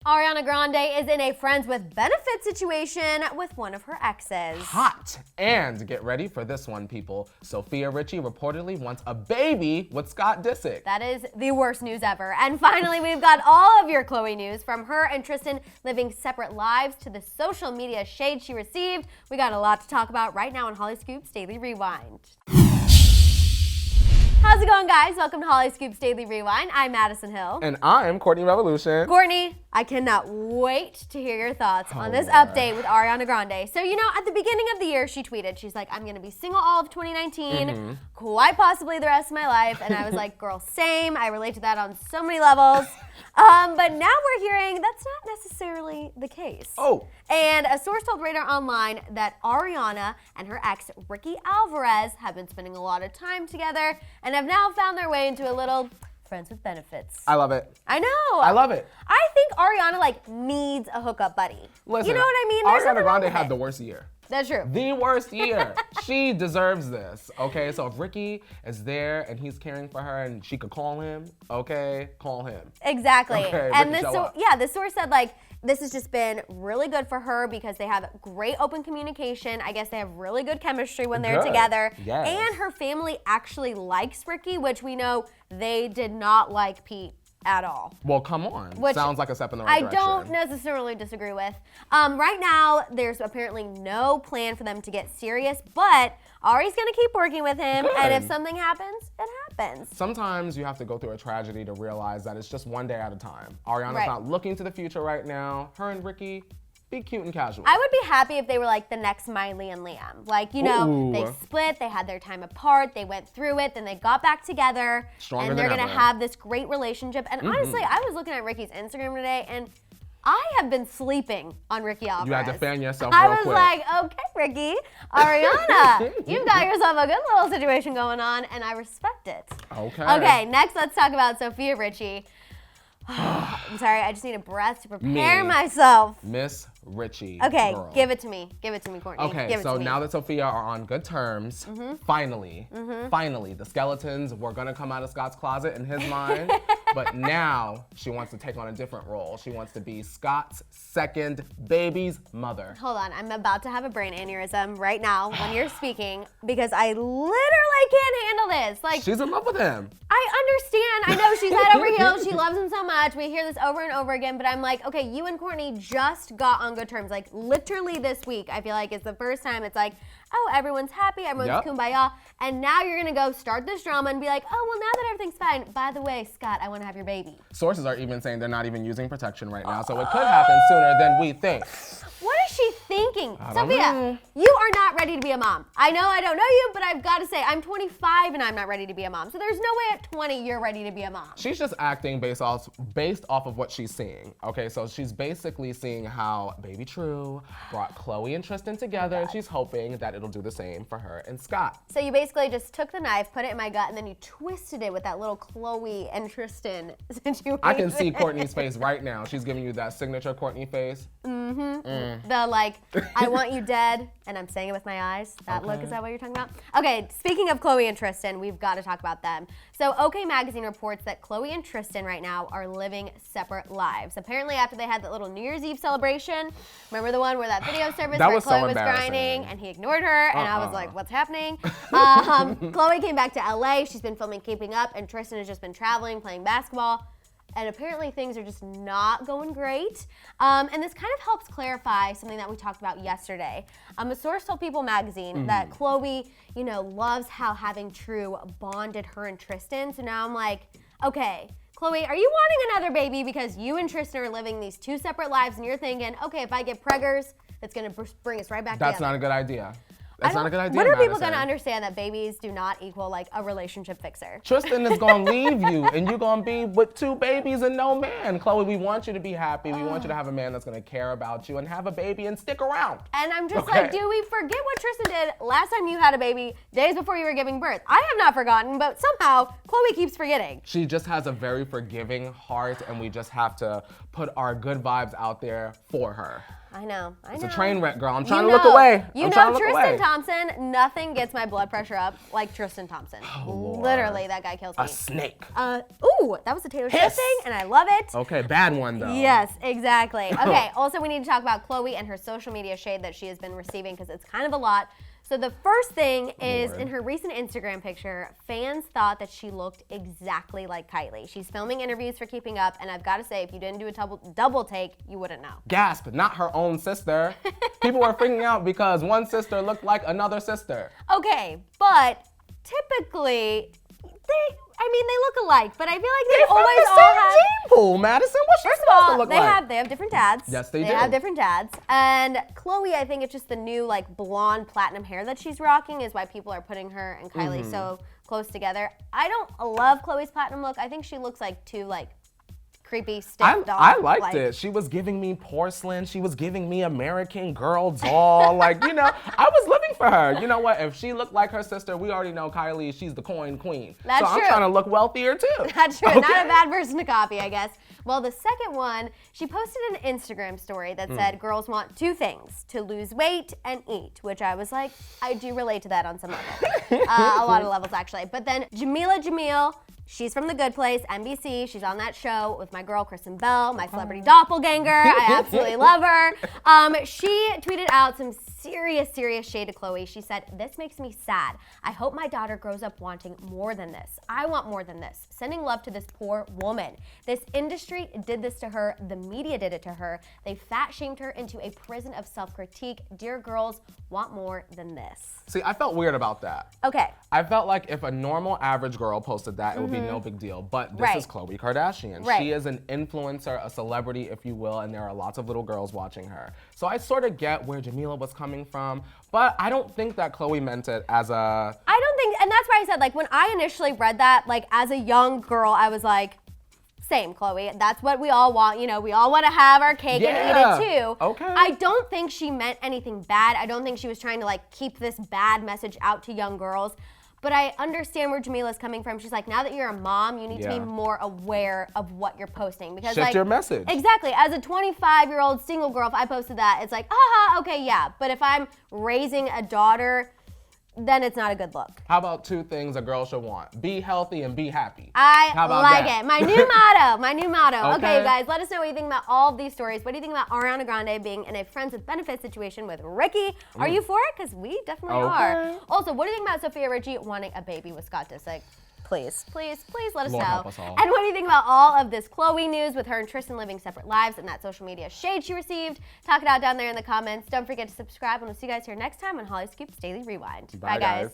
Ariana Grande is in a friends with benefits situation with one of her exes. Hot. And get ready for this one, people. Sofia Richie reportedly wants a baby with Scott Disick. That is the worst news ever. And finally, we've got all of your Khloe news, from her and Tristan living separate lives to the social media shade she received. We got a lot to talk about right now on Hollyscoop's Daily Rewind. How's it going, guys? Welcome to Hollyscoop's Daily Rewind. I'm Madison Hill. And I'm Courtney Revolution. Courtney, I cannot wait to hear your thoughts on this update with Ariana Grande. So, at the beginning of the year, she tweeted, she's like, I'm going to be single all of 2019, quite possibly the rest of my life. And I was like, girl, same. I relate to that on so many levels. But now we're hearing that's not necessarily the case. Oh. And a source told Radar Online that Ariana and her ex, Ricky Alvarez, have been spending a lot of time together and have now found their way into a little friends with benefits. I love it. I know. I love it. I think Ariana needs a hookup buddy. Listen, you know what I mean? There's Ariana Grande had the worst year. That's true. The worst year. She deserves this, okay? So if Ricky is there and he's caring for her and she could call him, okay, call him. Exactly. Okay, and Ricky, the source said this has just been really good for her because they have great open communication. I guess they have really good chemistry when they're together. Yes. And her family actually likes Ricky, which we know they did not like Pete at all. Well, come on. Which sounds like a step in the right direction. I don't necessarily disagree with. Right now, there's apparently no plan for them to get serious, but Ari's gonna keep working with him, and if something happens, it happens. Sometimes you have to go through a tragedy to realize that it's just one day at a time. Ariana's not looking to the future right now. Her and Ricky, be cute and casual. I would be happy if they were like the next Miley and Liam. They split, they had their time apart, they went through it, then they got back together, Stronger and they're than gonna ever. have this great relationship. And honestly, I was looking at Ricky's Instagram today, and I have been sleeping on Ricky Alvarez. You had to fan yourself I real was quick. like, okay, Ricky, Ariana, you've got yourself a good little situation going on, and I respect it. Okay. Okay, next let's talk about Sofia Richie. I'm sorry, I just need a breath to prepare myself. Miss Richie. Okay, girl. give it to me. Give it to me, Courtney. Okay, give it so to me. now that Sofia are on good terms, finally, the skeletons were gonna come out of Scott's closet in his mind, but now she wants to take on a different role. She wants to be Scott's second baby's mother. Hold on, I'm about to have a brain aneurysm right now when you're speaking because I literally can't handle this. She's in love with him. I understand. I know she's head over heels. She loves him so much. We hear this over and over again, but I'm like, okay, you and Courtney just got on good terms. Literally this week, I feel like it's the first time it's like, oh, everyone's happy, everyone's kumbaya, and now you're gonna go start this drama and be like, oh, well, now that everything's fine, by the way, Scott, I wanna have your baby. Sources are even saying they're not even using protection right now, so it could happen sooner than we think. What is she thinking? I Sophia, don't know. you are not ready to be a mom. I know I don't know you, but I've got to say, I'm 25 and I'm not ready to be a mom. So there's no way at 20 you're ready to be a mom. She's just acting based off of what she's seeing. Okay, so she's basically seeing how Baby True brought Khloe and Tristan together, and she's hoping that it'll do the same for her and Scott. So you basically just took the knife, put it in my gut, and then you twisted it with that little Khloe and Tristan situation. I can see Courtney's face right now. She's giving you that signature Courtney face. The I want you dead, and I'm saying it with my eyes. That look, is that what you're talking about? Okay, speaking of Khloe and Tristan, we've got to talk about them. So OK Magazine reports that Khloe and Tristan right now are living separate lives. Apparently after they had that little New Year's Eve celebration, remember the one where that video service That where was so Khloe was embarrassing. grinding and he ignored her, and I was like, what's happening? Khloe came back to LA, she's been filming Keeping Up, and Tristan has just been traveling, playing basketball. And apparently things are just not going great. And this kind of helps clarify something that we talked about yesterday. A source told People Magazine that Khloe, loves how having True bonded her and Tristan. So now I'm like, okay, Khloe, are you wanting another baby because you and Tristan are living these two separate lives and you're thinking, okay, if I get preggers, it's gonna bring us right back together. That's not a good idea. That's not a good idea, When are people Madison. going to understand that babies do not equal a relationship fixer? Tristan is going to leave you, and you're going to be with two babies and no man. Khloe, we want you to be happy. We want you to have a man that's going to care about you and have a baby and stick around. And I'm just like, do we forget what Tristan did last time you had a baby, days before you were giving birth? I have not forgotten, but somehow Khloe keeps forgetting. She just has a very forgiving heart, and we just have to put our good vibes out there for her. I know. It's a train wreck, girl. I'm trying to look away. Tristan Thompson, nothing gets my blood pressure up like Tristan Thompson. Oh, Literally, that guy kills me. A snake. Ooh, that was a Taylor Swift thing, and I love it. Okay, bad one though. Yes, exactly. Okay, also we need to talk about Khloe and her social media shade that she has been receiving because it's kind of a lot. So the first thing is in her recent Instagram picture, fans thought that she looked exactly like Kylie. She's filming interviews for Keeping Up, and I've got to say, if you didn't do a double take, you wouldn't know. Gasp, not her own sister. People were freaking out because one sister looked like another sister. Okay, but typically, they look alike, but I feel like they always all have gene pool, Madison. What's she supposed to look like? They have different dads. Yes, they do. They have different dads. And Khloe, I think it's just the new like blonde platinum hair that she's rocking is why people are putting her and Kylie so close together. I don't love Khloe's platinum look. I think she looks like too like creepy stiff doll. I liked it. She was giving me porcelain. She was giving me American Girl doll. Like, you know, I was living for her. You know what? If she looked like her sister, we already know Kylie, she's the coin queen. That's true. I'm trying to look wealthier too. That's true. Okay. Not a bad person to copy, I guess. Well, the second one, she posted an Instagram story that said girls want two things, to lose weight and eat, which I was like, I do relate to that on some level. A lot of levels, actually. But then Jamila Jamil, she's from The Good Place, NBC. She's on that show with my girl, Kristen Bell, my celebrity doppelganger. I absolutely love her. She tweeted out some serious shade to Khloe. She said, "This makes me sad. I hope my daughter grows up wanting more than this. I want more than this. Sending love to this poor woman. This industry did this to her. The media did it to her. They fat shamed her into a prison of self-critique. Dear girls, want more than this." See, I felt weird about that. Okay. I felt like if a normal average girl posted that, it would be no big deal. But this is Khloe Kardashian. Right. She is an influencer, a celebrity, if you will, and there are lots of little girls watching her. So I sort of get where Jamila was coming from, but I don't think that Khloe meant it as a... I don't think, and that's why I said, like, when I initially read that, like, as a young girl, I was like, same, Khloe. That's what we all want. You know, we all want to have our cake and eat it too. Okay. I don't think she meant anything bad. I don't think she was trying to, like, keep this bad message out to young girls. But I understand where Jamila's coming from. She's like, now that you're a mom, you need to be more aware of what you're posting. Because shift your message. Exactly. As a 25-year-old single girl, if I posted that, it's like, aha, okay, yeah. But if I'm raising a daughter, then it's not a good look. How about two things a girl should want? Be healthy and be happy. I like it. My new motto. My new motto. Okay, guys, let us know what you think about all of these stories. What do you think about Ariana Grande being in a friends with benefits situation with Ricky? Are you for it? Because we definitely are. Also, what do you think about Sofia Richie wanting a baby with Scott Disick? Please let us Lord know. help us all. And what do you think about all of this Khloe news with her and Tristan living separate lives and that social media shade she received? Talk it out down there in the comments. Don't forget to subscribe, and we'll see you guys here next time on Hollyscoop's Daily Rewind. Bye, guys.